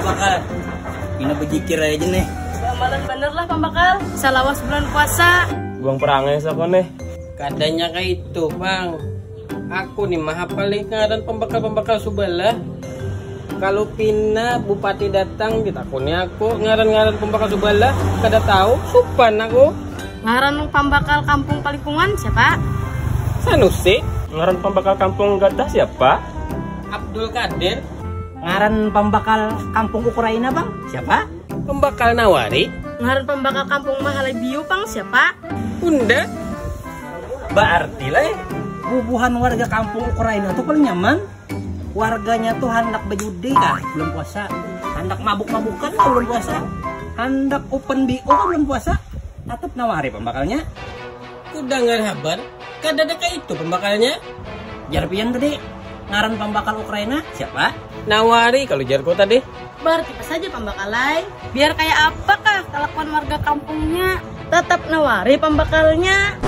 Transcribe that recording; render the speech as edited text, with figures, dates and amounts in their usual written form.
Pembakal. Ina berjikir aja nih. Amalan bener lah pembakal. Salawas bulan puasa. Buang perangai sa ko nih. Kadanya kayak itu bang. Aku nih maha paling ngaran pembakal subala. Kalau Pina bupati datang ditakutnya aku ngaran pembakal subala. Kada tahu supan aku. Ngaran pembakal kampung Palipungan siapa? Sanusi. Ngaran pembakal kampung Gadah siapa? Abdul Kadir. Ngaran pembakal kampung Ukraina bang, siapa? Pembakal Nawari. Ngaran pembakal kampung Mahalabiu bang siapa? Unda. Berarti lah bubuhan warga kampung Ukraina tuh paling nyaman. Warganya tuh hendak berjudi kah belum puasa, hendak mabuk-mabukan kah belum puasa, hendak open BO kah belum puasa. Tetap Nawari pembakalnya. Udah nggak kabar. Kada ada kayak itu pembakalnya. Jarpian tadi ngaran pembakal Ukraina siapa? Nawari kalau jargo tadi. Berarti pas saja pembakalai. Biar kayak apakah kelakuan warga kampungnya? Tetap Nawari pembakalnya.